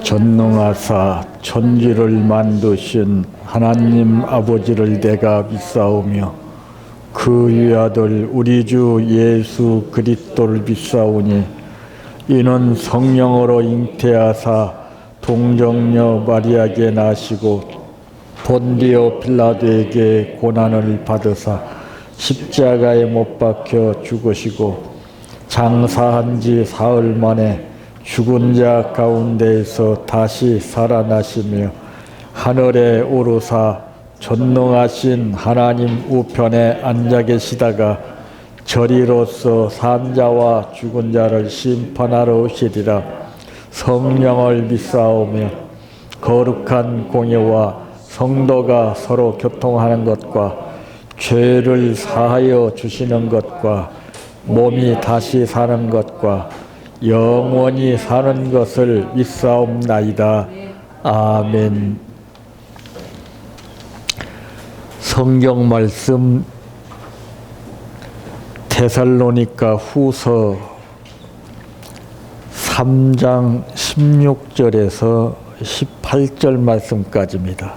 전능하사 천지를 만드신 하나님 아버지를 내가 믿사오며 그 위아들 우리 주 예수 그리스도를 믿사오니 이는 성령으로 잉태하사 동정녀 마리아에게 나시고 본디오 빌라도에게 고난을 받으사 십자가에 못 박혀 죽으시고 장사한 지 사흘 만에 죽은 자 가운데에서 다시 살아나시며 하늘에 오르사 전능하신 하나님 우편에 앉아 계시다가 저리로서 산 자와 죽은 자를 심판하러 오시리라. 성령을 믿사오며 거룩한 공예와 성도가 서로 교통하는 것과 죄를 사하여 주시는 것과 몸이 다시 사는 것과 영원히 사는 것을 믿사옵나이다. 아멘. 성경 말씀 데살로니가 후서 3장 16절에서 18절 말씀까지입니다.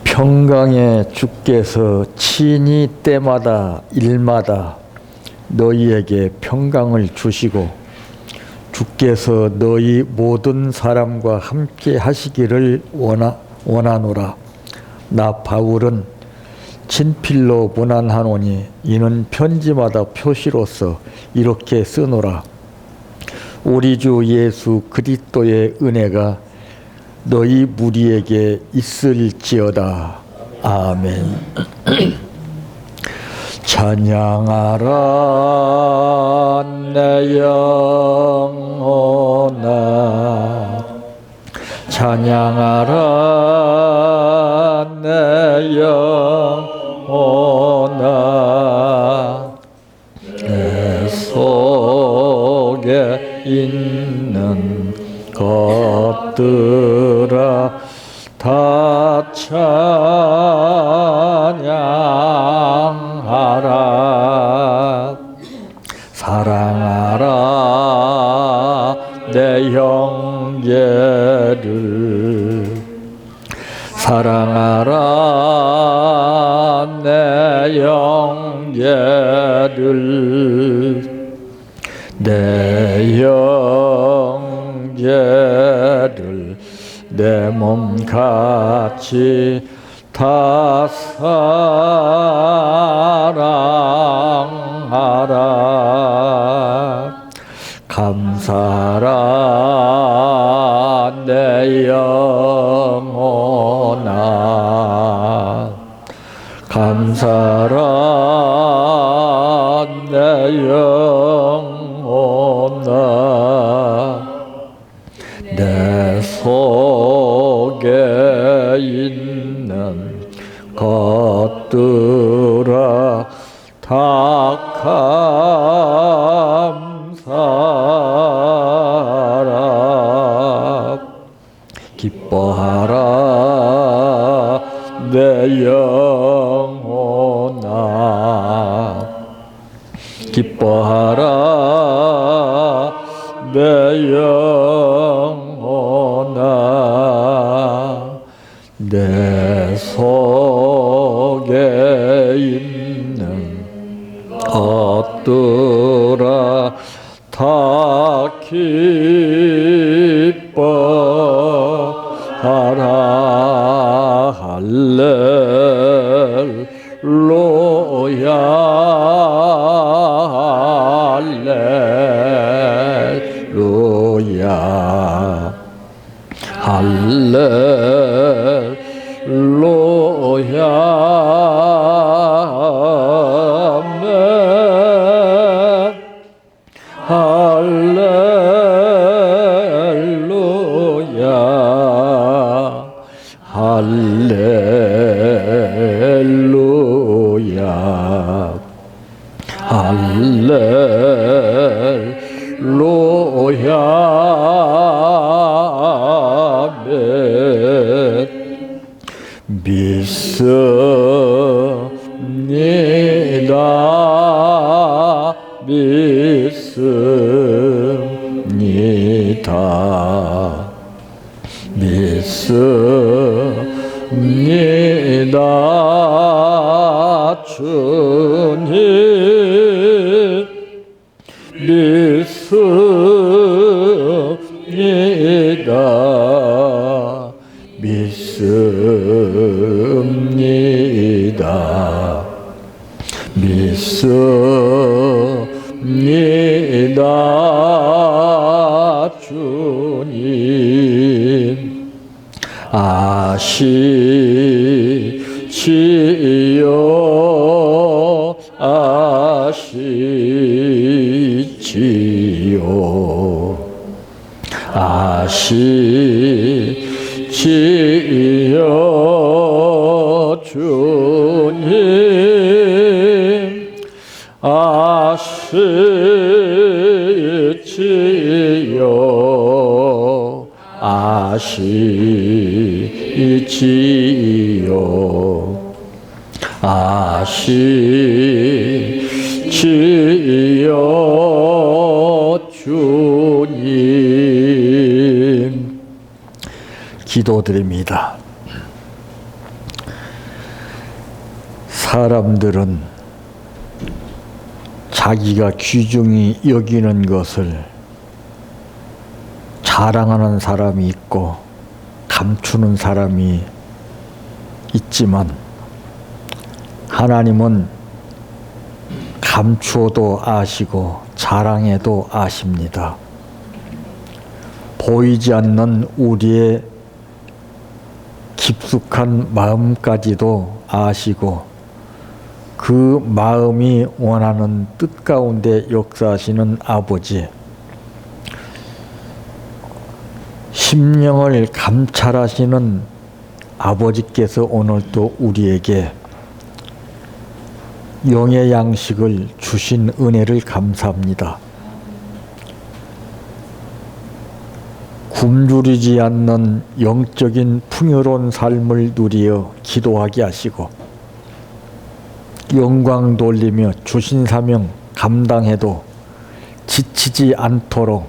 평강의 주께서 친히 때마다 일마다 너희에게 평강을 주시고 주께서 너희 모든 사람과 함께 하시기를 원하노라. 나 바울은 친필로 문안하노니 이는 편지마다 표시로서 이렇게 쓰노라. 우리 주 예수 그리스도의 은혜가 너희 무리에게 있을지어다. 아멘. 찬양하라 내 영혼아, 찬양하라 내 영혼아, 내 속에 있는 것들아 다 찬양하라. 사랑하라 내 형제를, 사랑하라 내 형제를, 내 형제를 내 몸같이 다 사랑하라. 감사라 내 영혼아, 감사라 내 영혼아, 내 속에 있는 것들아 다 감사하라. 기뻐하라 내 영혼아, 기뻐하라 내 영혼아, 내 속에 있는 것들아 다 기뻐하라. 할렐루야, 할렐루야, 할렐루야, 아멘. 할렐루야, 할렐루야, 할렐루야, 믿습니다. 믿습니다. 믿습니다. 주님 믿습니다. 믿습니다. 믿습니다. 주님 아시지요. 아시지요. 아시지요. 주님 아시지요. 아시지요. 아시지요. 주님 기도드립니다. 사람들은 자기가 귀중히 여기는 것을 자랑하는 사람이 있고 감추는 사람이 있지만 하나님은 감추어도 아시고 자랑해도 아십니다. 보이지 않는 우리의 깊숙한 마음까지도 아시고 그 마음이 원하는 뜻 가운데 역사하시는 아버지, 심령을 감찰하시는 아버지께서 오늘도 우리에게 영의 양식을 주신 은혜를 감사합니다. 굶주리지 않는 영적인 풍요로운 삶을 누리어 기도하게 하시고 영광 돌리며 주신 사명 감당해도 지치지 않도록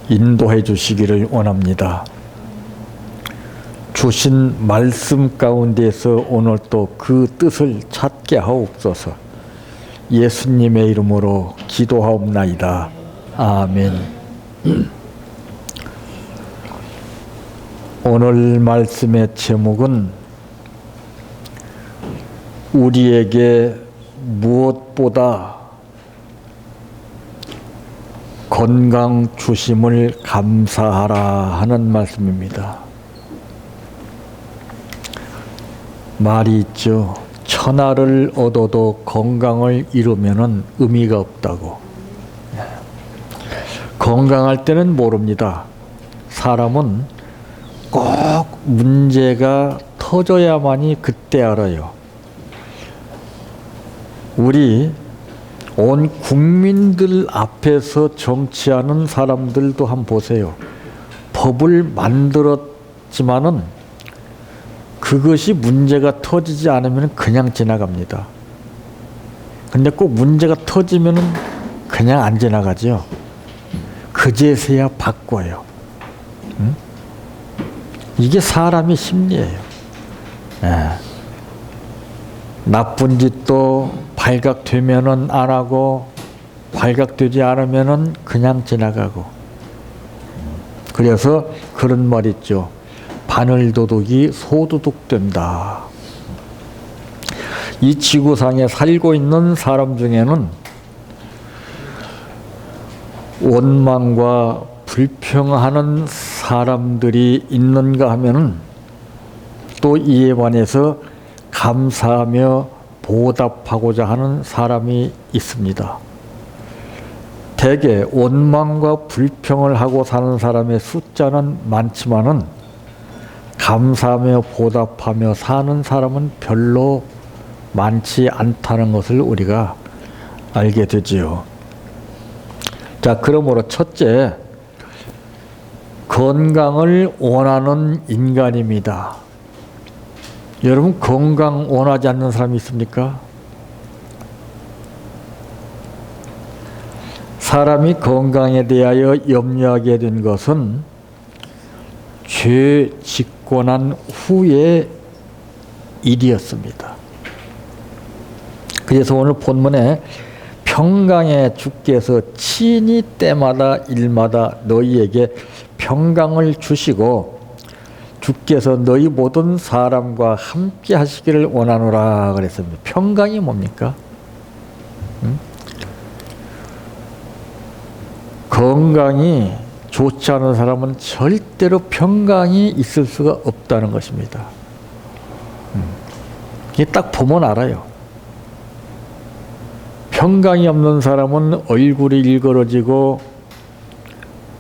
인도해 주시기를 원합니다. 주신 말씀 가운데서 오늘 또 그 뜻을 찾게 하옵소서. 예수님의 이름으로 기도하옵나이다. 아멘. 오늘 말씀의 제목은 우리에게 무엇보다 건강 주심을 감사하라 하는 말씀입니다. 말이 있죠. 천하를 얻어도 건강을 잃으면 의미가 없다고. 건강할 때는 모릅니다. 사람은 꼭 문제가 터져야만이 그때 알아요. 우리 온 국민들 앞에서 정치하는 사람들도 한번 보세요. 법을 만들었지만은 그것이 문제가 터지지 않으면 그냥 지나갑니다. 근데 꼭 문제가 터지면은 그냥 안 지나가죠. 그제서야 바꿔요. 응? 이게 사람의 심리예요. 나쁜 짓도 발각되면은 안 하고 발각되지 않으면은 그냥 지나가고. 그래서 그런 말 있죠. 바늘도둑이 소도둑 된다. 이 지구상에 살고 있는 사람 중에는 원망과 불평하는 사람들이 있는가 하면은 또 이에 반해서 감사하며 보답하고자 하는 사람이 있습니다. 대개 원망과 불평을 하고 사는 사람의 숫자는 많지만은 감사하며 보답하며 사는 사람은 별로 많지 않다는 것을 우리가 알게 되지요. 자, 그러므로 첫째, 건강을 원하는 인간입니다. 여러분 건강 원하지 않는 사람이 있습니까? 사람이 건강에 대하여 염려하게 된 것은 죄 짓고 난 후의 일이었습니다. 그래서 오늘 본문에 평강의 주께서 친히 때마다 일마다 너희에게 평강을 주시고 주께서 너희 모든 사람과 함께 하시기를 원하노라 그랬습니다. 평강이 뭡니까? 건강이 좋지 않은 사람은 절대로 평강이 있을 수가 없다는 것입니다. 이게 딱 보면 알아요. 평강이 없는 사람은 얼굴이 일그러지고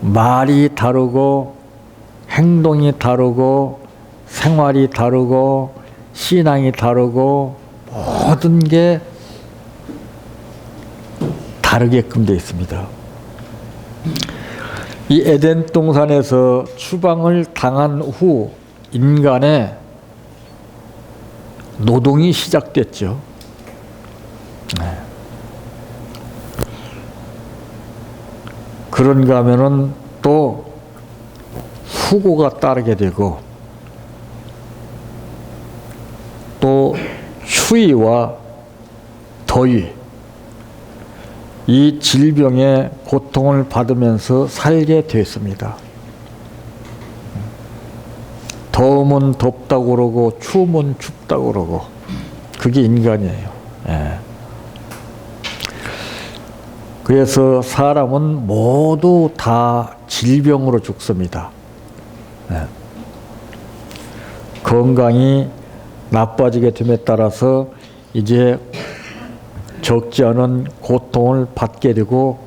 말이 다르고 행동이 다르고 생활이 다르고 신앙이 다르고 모든 게 다르게끔 되어 있습니다. 이 에덴 동산에서 추방을 당한 후 인간의 노동이 시작됐죠. 그런가 하면은 또 후고가 따르게 되고 또 추위와 더위 이 질병의 고통을 받으면서 살게 됐습니다. 더우면 덥다고 그러고 추우면 춥다고 그러고 그게 인간이에요. 그래서 사람은 모두 다 질병으로 죽습니다. 건강이 나빠지게 됨에 따라서 이제 적지 않은 고통을 받게 되고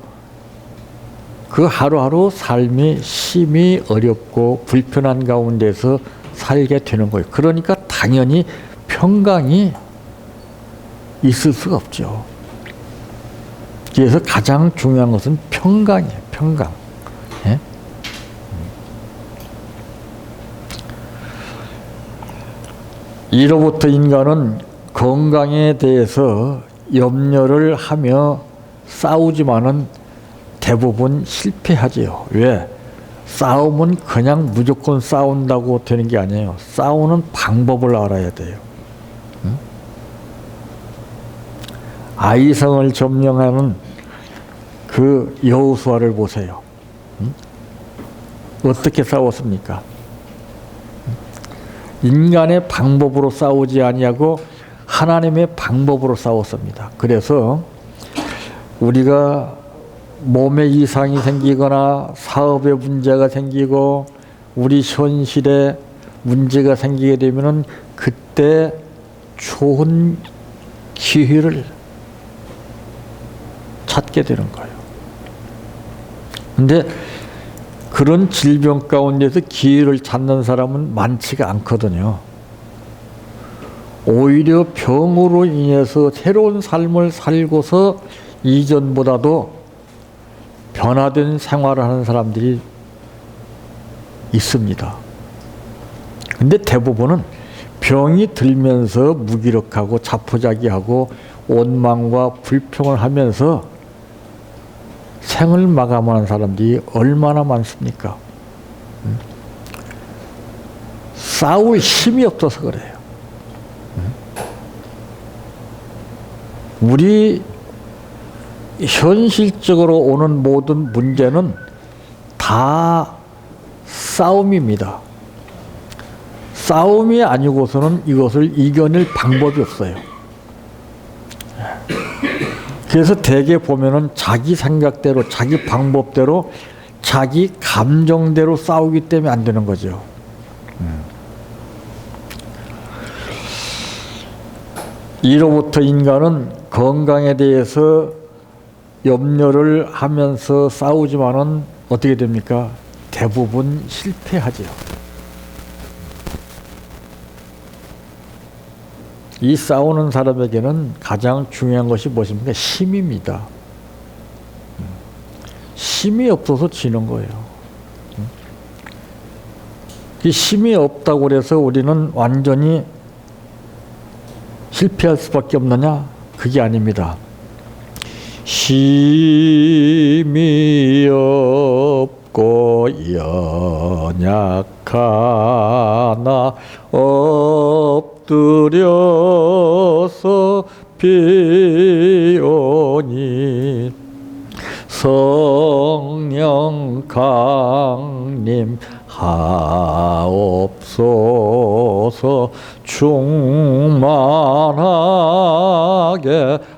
그 하루하루 삶이 심히 어렵고 불편한 가운데서 살게 되는 거예요. 그러니까 당연히 평강이 있을 수가 없죠. 그래서 가장 중요한 것은 평강이에요. 평강. 예? 이로부터 인간은 건강에 대해서 염려를 하며 싸우지만은 대부분 실패하지요. 왜? 싸움은 그냥 무조건 싸운다고 되는 게 아니에요. 싸우는 방법을 알아야 돼요. 응? 아이성을 점령하는 그 여호수아를 보세요. 응? 어떻게 싸웠습니까? 인간의 방법으로 싸우지 아니하고 하나님의 방법으로 싸웠습니다. 그래서 우리가 몸에 이상이 생기거나 사업에 문제가 생기고 우리 현실에 문제가 생기게 되면은 그때 좋은 기회를 찾게 되는 거예요. 근데 그런 질병 가운데서 기회를 찾는 사람은 많지가 않거든요. 오히려 병으로 인해서 새로운 삶을 살고서 이전보다도 변화된 생활을 하는 사람들이 있습니다. 근데 대부분은 병이 들면서 무기력하고 자포자기하고 원망과 불평을 하면서 생을 마감하는 사람들이 얼마나 많습니까? 싸울 힘이 없어서 그래요. 우리 현실적으로 오는 모든 문제는 다 싸움입니다. 싸움이 아니고서는 이것을 이겨낼 방법이 없어요. 그래서 대개 보면은 자기 생각대로, 자기 방법대로, 자기 감정대로 싸우기 때문에 안 되는 거죠. 이로부터 인간은 건강에 대해서 염려를 하면서 싸우지만은 어떻게 됩니까? 대부분 실패하죠. 이 싸우는 사람에게는 가장 중요한 것이 무엇입니까? 힘입니다. 힘이 없어서 지는 거예요. 이 힘이 없다고 그래서 우리는 완전히 실패할 수밖에 없느냐? 그게 아닙니다. 힘이 없고 연약하나 엎드려서 비오니 성령 강림 하옵소서 충만하게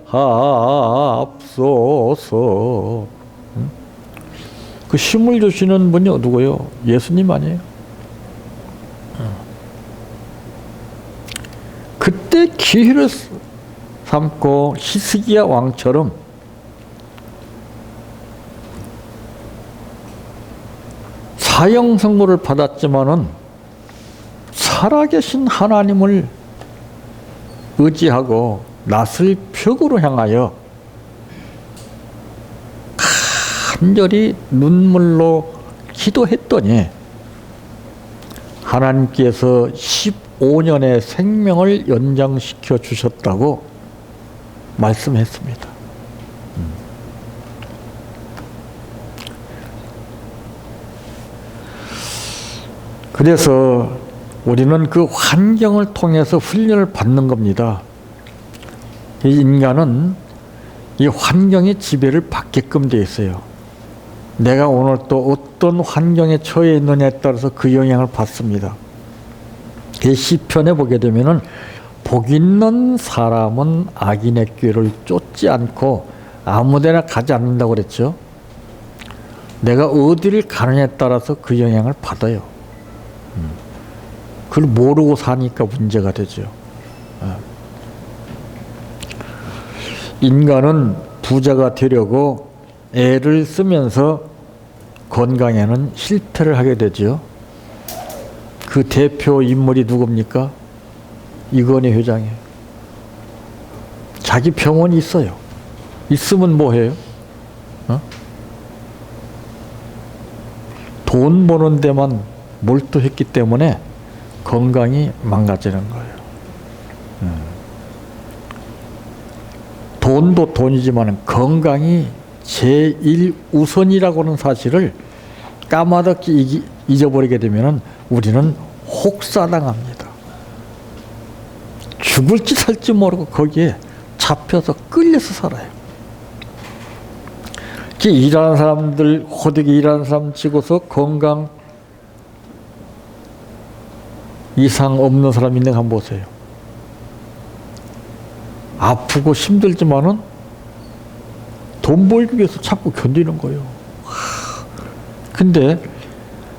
하옵소서. 그 힘을 주시는 분이 누구요? 예수님 아니에요? 그때 기회를 삼고 히스기야 왕처럼 사형 선고를 받았지만은 살아계신 하나님을 의지하고 낯을 벽으로 향하여 간절히 눈물로 기도했더니 하나님께서 15년의 생명을 연장시켜 주셨다고 말씀했습니다. 그래서 우리는 그 환경을 통해서 훈련을 받는 겁니다. 이 인간은 이 환경의 지배를 받게끔 되어 있어요. 내가 오늘 또 어떤 환경에 처해 있느냐에 따라서 그 영향을 받습니다. 이 시편에 보게 되면은 복 있는 사람은 악인의 꾀를 쫓지 않고 아무데나 가지 않는다고 그랬죠. 내가 어디를 가느냐에 따라서 그 영향을 받아요. 그걸 모르고 사니까 문제가 되죠. 인간은 부자가 되려고 애를 쓰면서 건강에는 실패를 하게 되죠. 그 대표 인물이 누굽니까? 이건희 회장이에요. 자기 병원이 있어요. 있으면 뭐해요? 돈 버는 데만 몰두했기 때문에 건강이 망가지는 거예요. 돈도 돈이지만 건강이 제1우선이라고 하는 사실을 까마득히 잊어버리게 되면 우리는 혹사당합니다. 죽을지 살지 모르고 거기에 잡혀서 끌려서 살아요. 일하는 사람들, 호되게 일하는 사람 치고서 건강 이상 없는 사람 있는 거 한번 보세요. 아프고 힘들지만은 돈 벌기 위해서 자꾸 견디는 거예요. 근데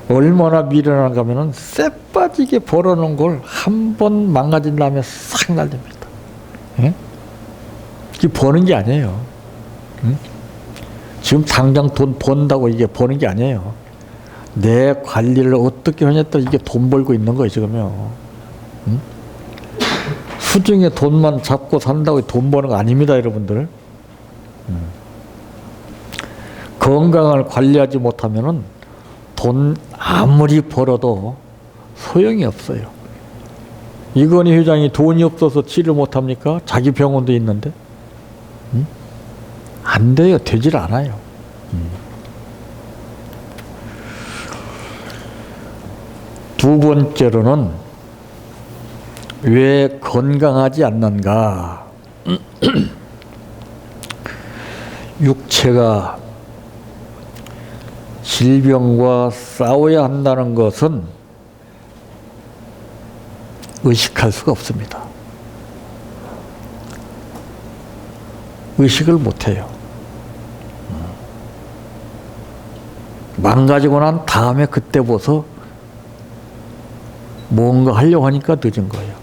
얼마나 미련한가 하면은 쎄 빠지게 벌어놓은 걸 한 번 망가진 다음에 싹 날립니다. 예? 이게 버는 게 아니에요. 응? 지금 당장 돈 번다고 이게 버는 게 아니에요. 내 관리를 어떻게 하냐에 따라 이게 돈 벌고 있는 거예요, 지금요. 응? 수중에 돈만 잡고 산다고 돈 버는 거 아닙니다, 여러분들. 건강을 관리하지 못하면은 돈 아무리 벌어도 소용이 없어요. 이건희 회장이 돈이 없어서 치료 못합니까? 자기 병원도 있는데. 응? 안 돼요. 되질 않아요. 두 번째로는 왜 건강하지 않는가? 육체가 질병과 싸워야 한다는 것은 의식할 수가 없습니다. 의식을 못해요. 망가지고 난 다음에 그때 보서 뭔가 하려고 하니까 늦은 거예요.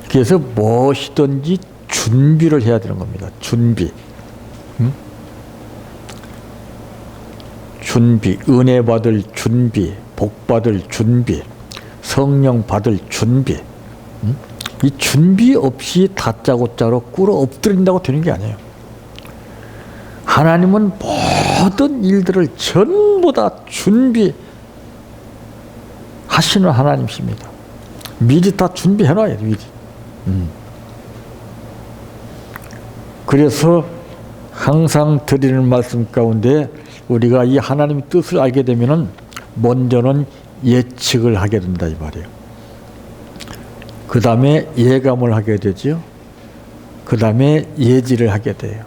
그래서 무엇이든지 준비를 해야 되는 겁니다. 준비. 준비, 은혜 받을 준비, 복 받을 준비, 성령 받을 준비. 이 준비 없이 다짜고짜로 꿇어 엎드린다고 되는 게 아니에요. 하나님은 모든 일들을 전부 다 준비하게 하시는 하나님이십니다. 미리 다 준비해놔야 돼, 미리. 그래서 항상 드리는 말씀 가운데 우리가 이 하나님의 뜻을 알게 되면은 먼저는 예측을 하게 된다 이 말이에요. 그 다음에 예감을 하게 되죠. 그 다음에 예지를 하게 돼요.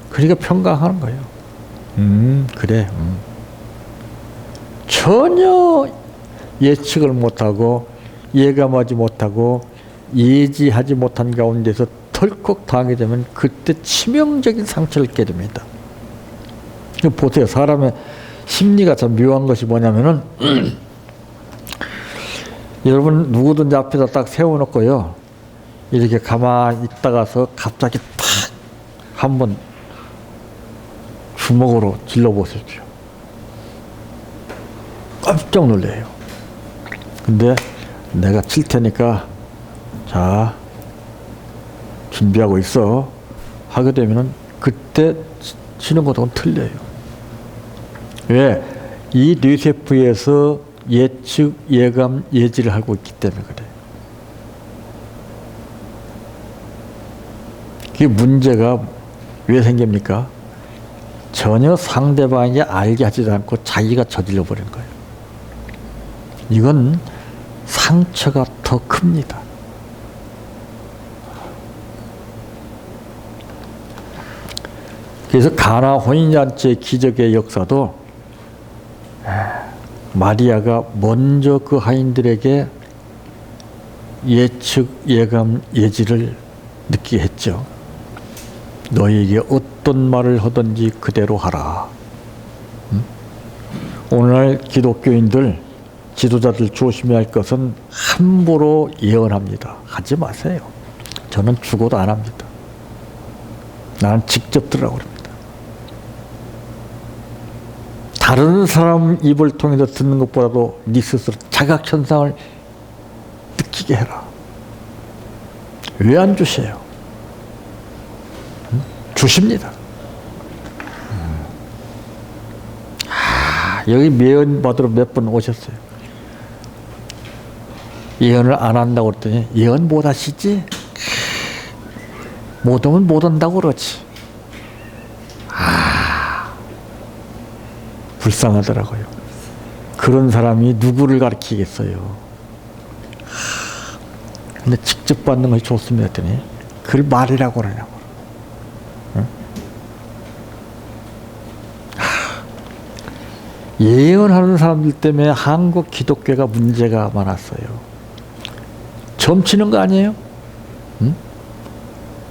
그러니까 평강하는 거예요. 그래. 전혀 예측을 못하고 예감하지 못하고 예지하지 못한 가운데서 덜컥 당하게 되면 그때 치명적인 상처를 입게 됩니다. 보세요. 사람의 심리가 참 묘한 것이 뭐냐면은 여러분 누구든지 앞에다 딱 세워놓고요. 이렇게 가만히 있다가서 갑자기 탁 한번 주먹으로 질러보십시오. 깜짝 놀래요. 근데 내가 칠 테니까 자 준비하고 있어 하게 되면은 그때 치는 것하고는 틀려요. 왜? 이 뇌세포에서 예측, 예감, 예지를 하고 있기 때문에 그래요. 그게 문제가 왜 생깁니까? 전혀 상대방이 알게 하지도 않고 자기가 저질러 버린 거예요. 이건 상처가 더 큽니다. 그래서 가나 혼인잔치의 기적의 역사도 마리아가 먼저 그 하인들에게 예측, 예감, 예지를 느끼게 했죠. 너희에게 어떤 말을 하든지 그대로 하라. 오늘날 기독교인들, 지도자들 조심해야 할 것은 함부로 예언합니다. 하지 마세요. 저는 죽어도 안 합니다. 나는 직접 들으라고 합니다. 다른 사람 입을 통해서 듣는 것보다도 네 스스로 자각현상을 느끼게 해라. 왜 안 주세요? 주십니다. 여기 예언 받으러 몇 분 오셨어요. 예언을 안 한다고 그랬더니 예언 못 하시지? 못 오면 못 온다고 그러지. 불쌍하더라고요. 그런 사람이 누구를 가르치겠어요. 근데 직접 받는 것이 좋습니다 했더니 그걸 말이라고 그러냐고. 응? 예언하는 사람들 때문에 한국 기독교가 문제가 많았어요. 점치는 거 아니에요? 응?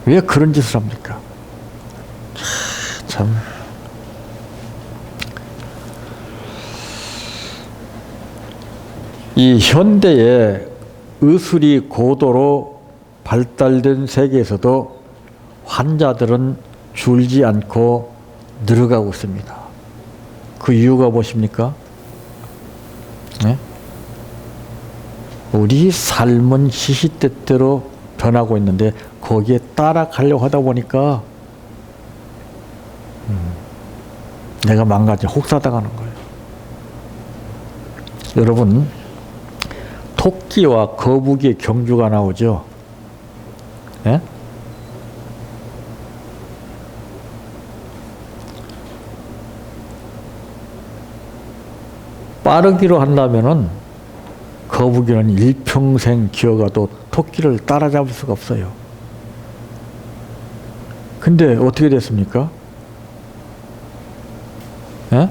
왜 그런 짓을 합니까? 참. 이 현대에 의술이 고도로 발달된 세계에서도 환자들은 줄지 않고 늘어가고 있습니다. 그 이유가 무엇입니까? 네? 우리 삶은 시시때때로 변하고 있는데 거기에 따라가려고 하다 보니까 내가 망가져 혹사당하는 거예요. 여러분 토끼와 거북이의 경주가 나오죠. 예? 빠르기로 한다면은 거북이는 일평생 기어가도 토끼를 따라잡을 수가 없어요. 근데 어떻게 됐습니까? 예?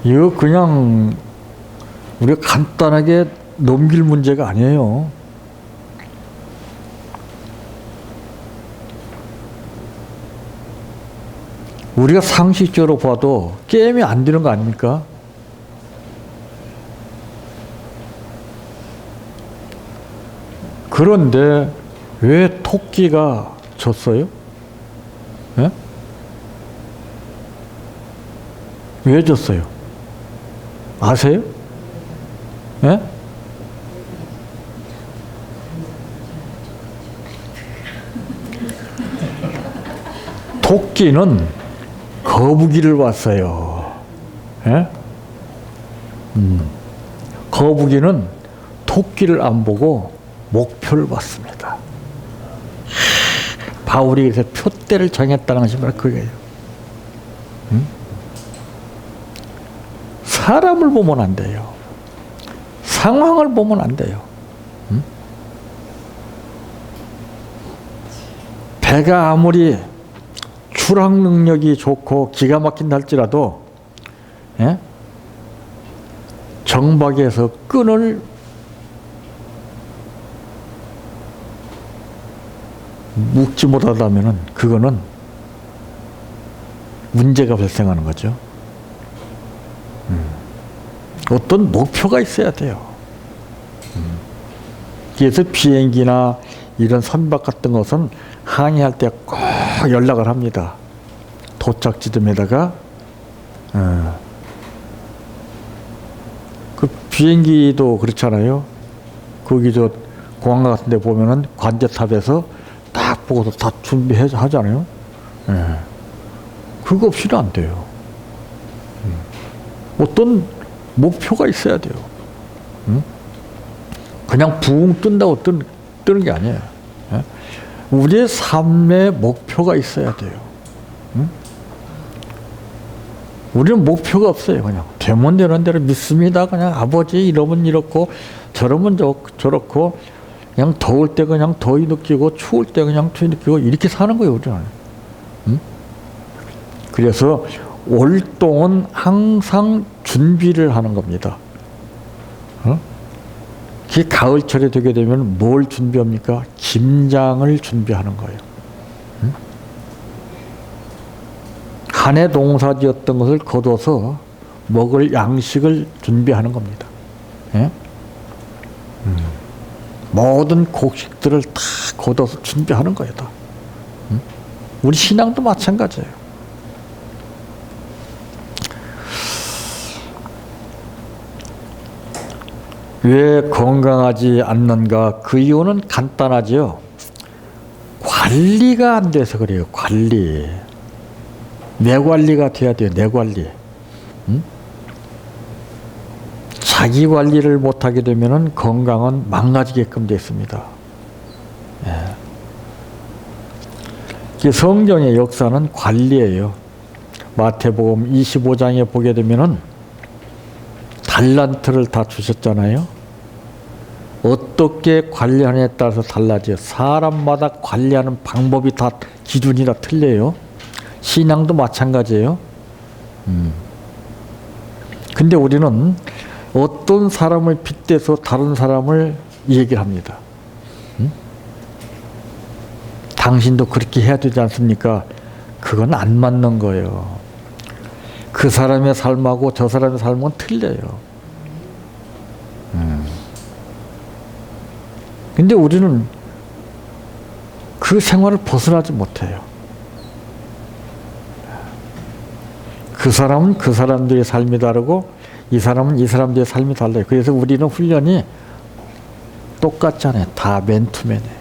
이거 그냥 우리가 간단하게 넘길 문제가 아니에요. 우리가 상식적으로 봐도 게임이 안 되는 거 아닙니까? 그런데 왜 토끼가 졌어요? 예? 왜 졌어요? 아세요? 예? 토끼는 거북이를 봤어요. 예? 거북이는 토끼를 안 보고 목표를 봤습니다. 바울이 그래서 표대를 정했다는 것이 바로 그거예요. 응? 사람을 보면 안 돼요. 상황을 보면 안 돼요. 응? 배가 아무리 출항 능력이 좋고 기가 막힌다 할지라도 예? 정박에서 끈을 묶지 못하다면은 그거는 문제가 발생하는 거죠. 어떤 목표가 있어야 돼요. 그래서 비행기나 이런 선박 같은 것은 항해할 때 꼭 연락을 합니다. 도착 지점에다가 그 비행기도 그렇잖아요. 거기 저 공항 같은 데 보면은 관제탑에서 딱 보고서 다 준비하잖아요. 그거 없이는 안 돼요. 어떤 목표가 있어야 돼요. 그냥 붕 뜬다고 뜨는 게 아니에요. 우리의 삶의 목표가 있어야 돼요. 우리는 목표가 없어요. 그냥 되면 되는 대로 믿습니다. 그냥 아버지 이러면 이렇고 저러면 저렇고 그냥 더울 때 그냥 더위 느끼고 추울 때 그냥 추위 느끼고 이렇게 사는 거예요. 우리는. 그래서 월동은 항상 준비를 하는 겁니다. 그 가을철이 되게 되면 뭘 준비합니까? 김장을 준비하는 거예요. 한 해 농사지었던 것을 거둬서 먹을 양식을 준비하는 겁니다. 예? 모든 곡식들을 다 거둬서 준비하는 거예요. 다. 우리 신앙도 마찬가지예요. 왜 건강하지 않는가? 그 이유는 간단하죠. 관리가 안 돼서 그래요. 관리. 내 관리가 돼야 돼요. 내 관리. 자기 관리를 못하게 되면 건강은 망가지게끔 되어 있습니다. 예. 성경의 역사는 관리예요. 마태복음 25장에 보게 되면은 달란트를 다 주셨잖아요. 어떻게 관리하느냐에 따라서 달라져요. 사람마다 관리하는 방법이 다 기준이 다 틀려요. 신앙도 마찬가지예요. 근데 우리는 어떤 사람을 빗대서 다른 사람을 얘기를 합니다. 당신도 그렇게 해야 되지 않습니까? 그건 안 맞는 거예요. 그 사람의 삶하고 저 사람의 삶은 틀려요. 근데 우리는 그 생활을 벗어나지 못해요. 그 사람은 그 사람들의 삶이 다르고 이 사람은 이 사람들의 삶이 달라요. 그래서 우리는 훈련이 똑같잖아요. 다 맨투맨이에요.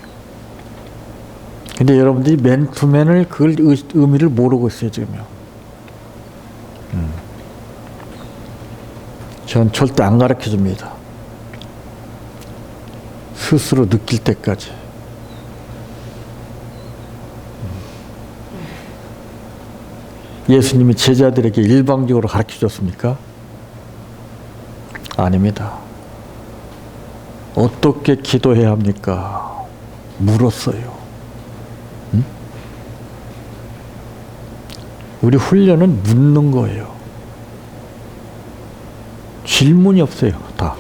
근데 여러분들이 맨투맨을 그걸 의미를 모르고 있어요. 지금요. 전 절대 안 가르쳐 줍니다. 스스로 느낄 때까지. 예수님이 제자들에게 일방적으로 가르쳐 줬습니까? 아닙니다. 어떻게 기도해야 합니까? 물었어요. 우리 훈련은 묻는 거예요. 질문이 없어요. 다.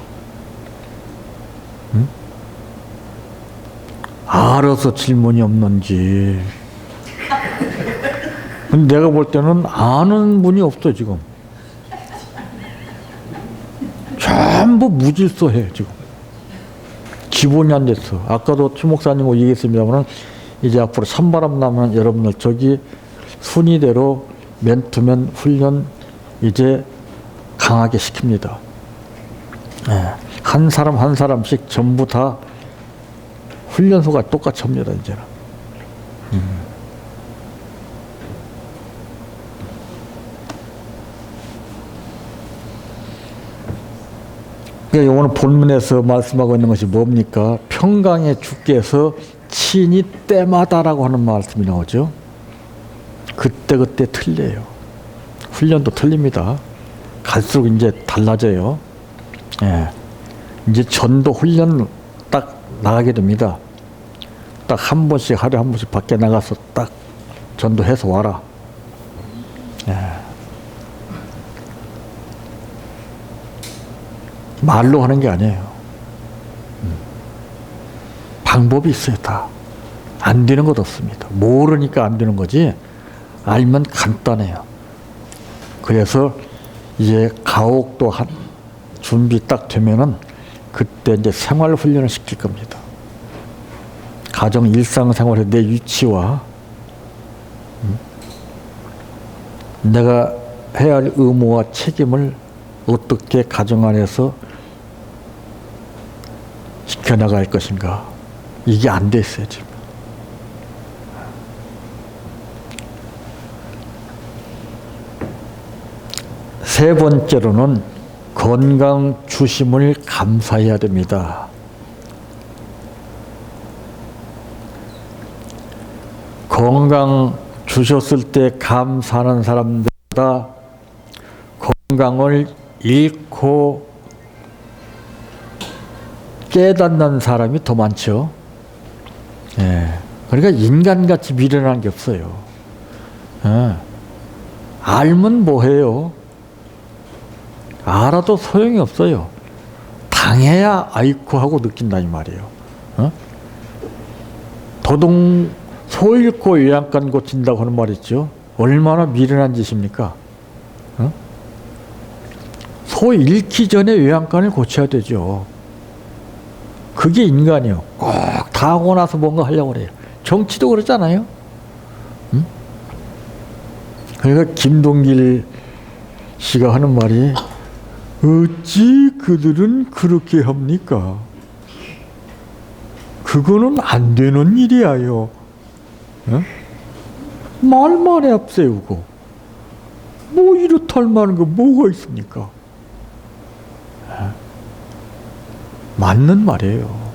알아서 질문이 없는지. 근데 내가 볼 때는 아는 분이 없어 지금. 전부 무질서해 지금. 기본이 안 됐어. 아까도 최 목사님하고 얘기했습니다만 이제 앞으로 찬바람 나면 여러분들 저기 순위대로 맨투맨 훈련 이제 강하게 시킵니다. 네. 한 사람 한 사람씩 전부 다 훈련소가 똑같이 합니다. 이제는. 그러니까 오늘 본문에서 말씀하고 있는 것이 뭡니까? 평강의 주께서 친히 때마다라고 하는 말씀이 나오죠. 그때그때 틀려요. 훈련도 틀립니다. 갈수록 이제 달라져요. 예. 이제 전도 훈련 딱 나가게 됩니다. 딱 한 번씩, 하루에 한 번씩 밖에 나가서 딱 전도해서 와라. 예. 말로 하는 게 아니에요. 방법이 있어요, 다. 안 되는 것 없습니다. 모르니까 안 되는 거지, 알면 간단해요. 그래서 이제 가옥도 한 준비 딱 되면은 그때 이제 생활 훈련을 시킬 겁니다. 가정 일상생활의 내 위치와 내가 해야 할 의무와 책임을 어떻게 가정 안에서 지켜나갈 것인가. 이게 안 돼 있어요, 지금. 세 번째로는 건강 주심을 감사해야 됩니다. 건강 주셨을 때 감사하는 사람들보다 건강을 잃고 깨닫는 사람이 더 많죠. 예. 그러니까 인간같이 미련한 게 없어요. 예. 알면 뭐해요? 알아도 소용이 없어요. 당해야 아이쿠 하고 느낀다 이 말이에요. 어? 소 잃고 외양간 고친다고 하는 말 있죠. 얼마나 미련한 짓입니까? 어? 소 잃기 전에 외양간을 고쳐야 되죠. 그게 인간이요. 꼭 다 하고 나서 뭔가 하려고 그래요. 정치도 그렇잖아요. 응? 그러니까 김동길 씨가 하는 말이 어찌 그들은 그렇게 합니까? 그거는 안 되는 일이야요. 어? 말만에 앞세우고 뭐 이렇다 할 만한 거 뭐가 있습니까? 어? 맞는 말이에요.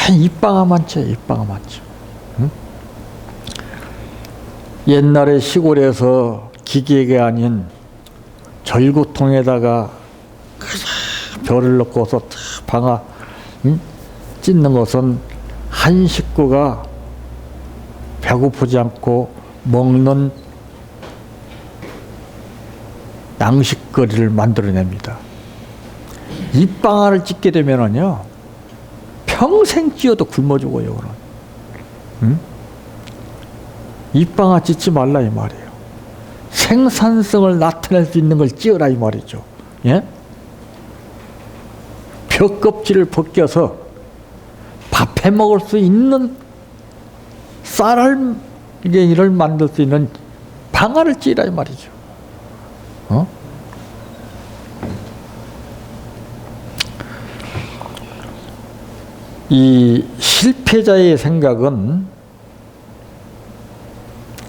입방아만쳐, 입방아만쳐. 응? 옛날에 시골에서 기계가 아닌 절구통에다가 별을 넣고서 방아 찢는 것은 한 식구가 배고프지 않고 먹는 양식거리를 만들어냅니다. 입방아를 찢게 되면은요, 평생 찧어도 굶어 죽어요. 응? 입방아 찢지 말라 이 말이에요. 생산성을 나타낼 수 있는 걸 찧어라 이 말이죠. 예? 벼껍질을 벗겨서 밥해 먹을 수 있는 쌀알갱이를 만들 수 있는 방아를 찧으라 이 말이죠. 어? 이 실패자의 생각은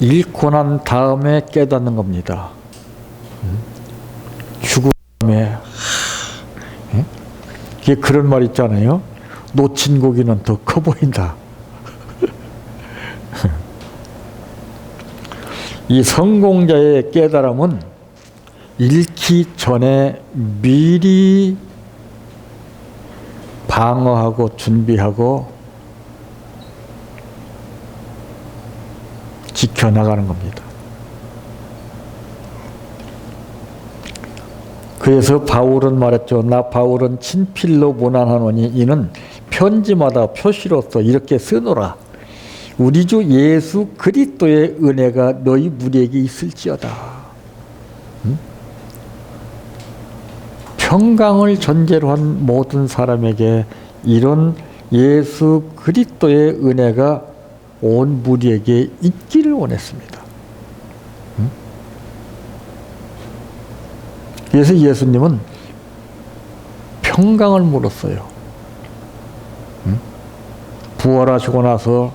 잃고 난 다음에 깨닫는 겁니다. 죽은 다음에 이게 그런 말 있잖아요. 놓친 고기는 더 커 보인다. 이 성공자의 깨달음은 잃기 전에 미리 방어하고 준비하고 지켜나가는 겁니다. 그래서 바울은 말했죠. 나 바울은 친필로 문안하노니 이는 편지마다 표시로서 이렇게 쓰노라. 우리 주 예수 그리스도의 은혜가 너희 무리에게 있을지어다. 응? 평강을 전제로 한 모든 사람에게 이런 예수 그리스도의 은혜가 온 무리에게 있기를 원했습니다. 응? 그래서 예수님은 평강을 물었어요. 응? 부활하시고 나서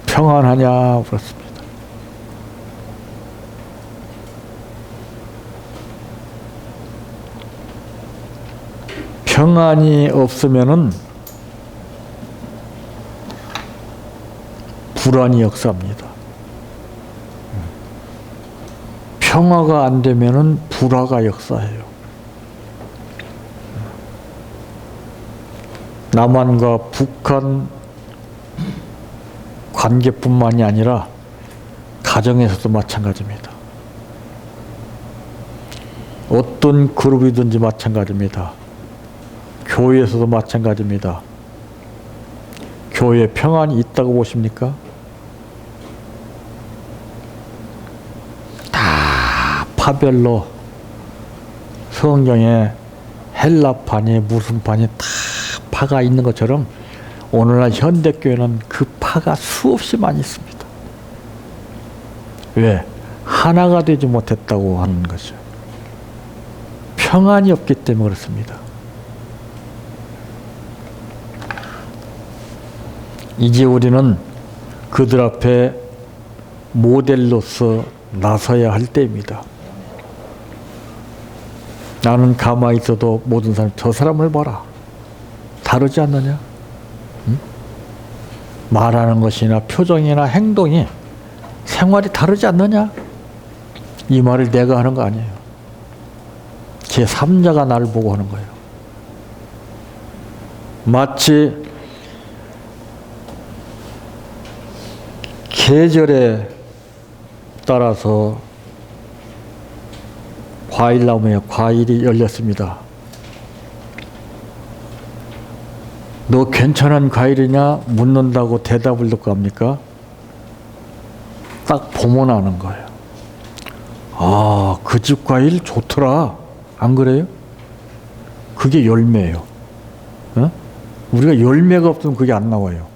평안하냐 물었습니다. 평안이 없으면은 불안이 역사합니다. 평화가 안 되면은 불화가 역사해요. 남한과 북한 관계뿐만이 아니라 가정에서도 마찬가지입니다. 어떤 그룹이든지 마찬가지입니다. 교회에서도 마찬가지입니다. 교회에 평안이 있다고 보십니까? 다 파별로 성경에 헬라판이 무슨 판이 다 파가 있는 것처럼 오늘날 현대교회는 그 파가 수없이 많이 있습니다. 왜? 하나가 되지 못했다고 하는 것이죠. 평안이 없기 때문에 그렇습니다. 이제 우리는 그들 앞에 모델로서 나서야 할 때입니다. 나는 가만히 있어도 모든 사람 저 사람을 봐라. 다르지 않느냐? 응? 말하는 것이나 표정이나 행동이 생활이 다르지 않느냐? 이 말을 내가 하는 거 아니에요. 제3자가 나를 보고 하는 거예요. 마치 계절에 따라서 과일나무에 과일이 열렸습니다. 너 괜찮은 과일이냐? 묻는다고 대답을 듣고 합니까? 딱 보면 아는 거예요. 아, 그 집 과일 좋더라. 안 그래요? 그게 열매예요. 어? 우리가 열매가 없으면 그게 안 나와요.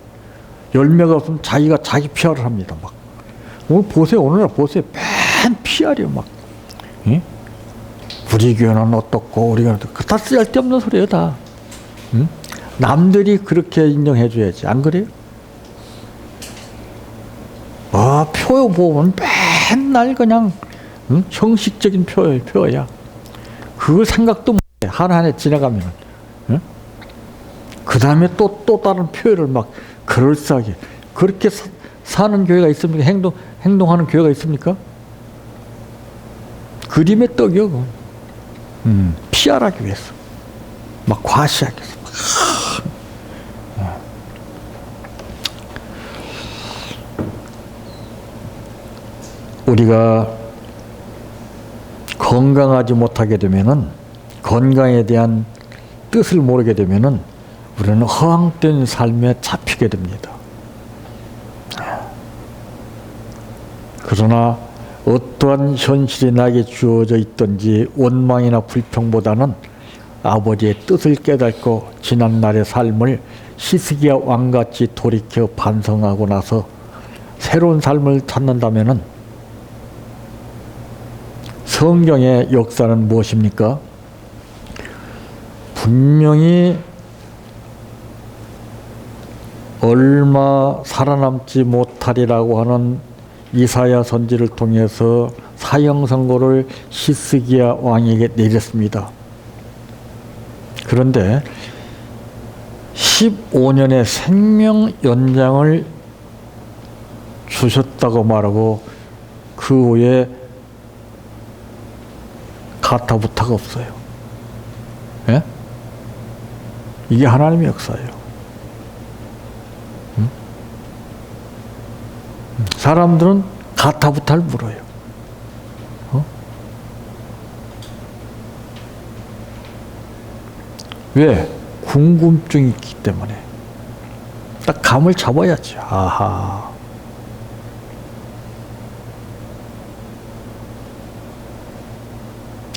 열매가 없으면 자기가 자기 PR을 합니다. 막. 오늘 보세요. 오늘날 보세요. 맨 PR이요. 막. 예? 우리 교회는 어떻고, 우리 교회는 어떻고. 다 쓸데없는 소리예요, 다. 응? 남들이 그렇게 인정해줘야지. 안 그래요? 아, 표 보면 맨날 그냥, 응? 형식적인 표야. 그거 생각도 못해. 하나하나 지나가면은. 응? 그 다음에 또 다른 표현을 막 그럴싸하게. 그렇게 사는 교회가 있습니까? 행동하는 교회가 있습니까? 그림의 떡이요. PR하기 위해서. 막 과시하기 위해서. 우리가 건강하지 못하게 되면은, 건강에 대한 뜻을 모르게 되면은 우리는 허황된 삶에 잡히게 됩니다. 그러나 어떠한 현실이 나에게 주어져 있든지 원망이나 불평보다는 아버지의 뜻을 깨닫고 지난날의 삶을 히스기야 왕같이 돌이켜 반성하고 나서 새로운 삶을 찾는다면은 성경의 역사는 무엇입니까? 분명히 얼마 살아남지 못하리라고 하는 이사야 선지를 통해서 사형 선고를 히스기야 왕에게 내렸습니다. 그런데 15년의 생명 연장을 주셨다고 말하고 그 후에 가타부타가 없어요. 예? 이게 하나님의 역사예요. 응? 사람들은 가타부타를 물어요. 어? 왜? 궁금증이 있기 때문에. 딱 감을 잡아야지. 아하.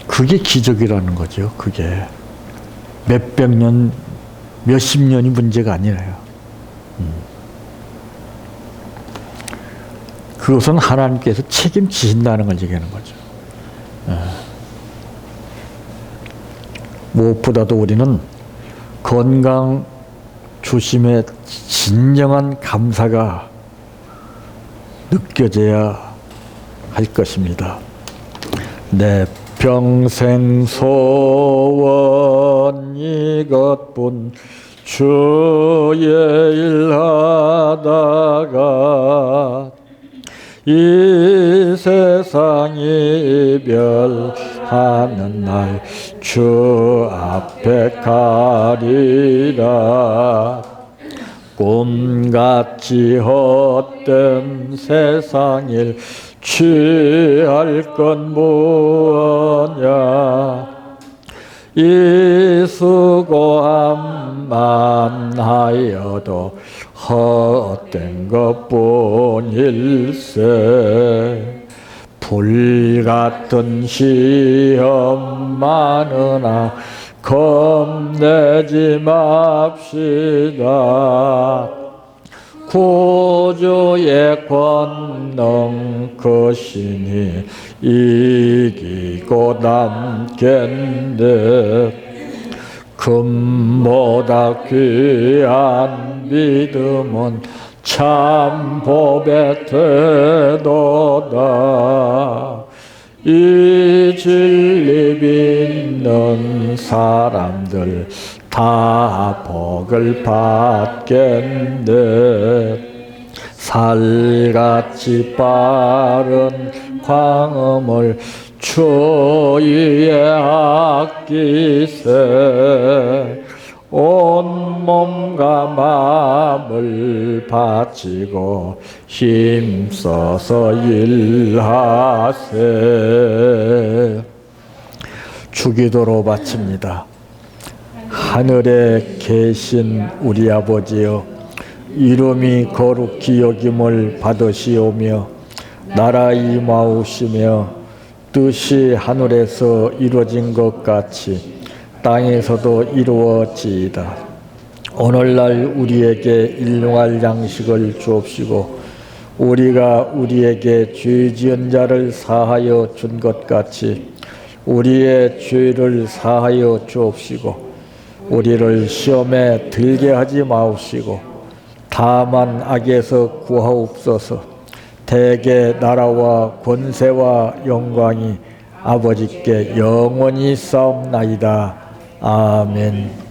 그게 기적이라는 거죠. 그게 몇백 년, 몇십 년이 문제가 아니라요. 그것은 하나님께서 책임지신다는 걸 얘기하는 거죠. 무엇보다도 우리는 건강 주심의 진정한 감사가 느껴져야 할 것입니다. 내 평생 소원 이것뿐 주의 일하다가 이 세상 이별하는 날 주 앞에 가리라. 꿈같이 헛된 세상일 취할 건 무엇냐. 이 수고함만 하여도 헛된 것뿐일세. 불같은 시험 많으나 겁내지 맙시다. 구주의 권능 그 신이 이기고 남겠네. 금보다 귀한 믿음은 참 법의 태도다. 이 진리 믿는 사람들 다 복을 받겠네. 살같이 빠른 광음을 주위에 아끼세. 온몸과 마음을 바치고 힘써서 일하세. 주기도로 바칩니다. 하늘에 계신 우리 아버지여, 이름이 거룩히 여김을 받으시오며 나라 임하오시며 뜻이 하늘에서 이루어진 것 같이 땅에서도 이루어지이다. 오늘날 우리에게 일용할 양식을 주옵시고 우리가 우리에게 죄 지은 자를 사하여 준 것 같이 우리의 죄를 사하여 주옵시고 우리를 시험에 들게 하지 마옵시고 다만 악에서 구하옵소서. 대개 나라와 권세와 영광이 아버지께 영원히 싸움나이다. 아멘.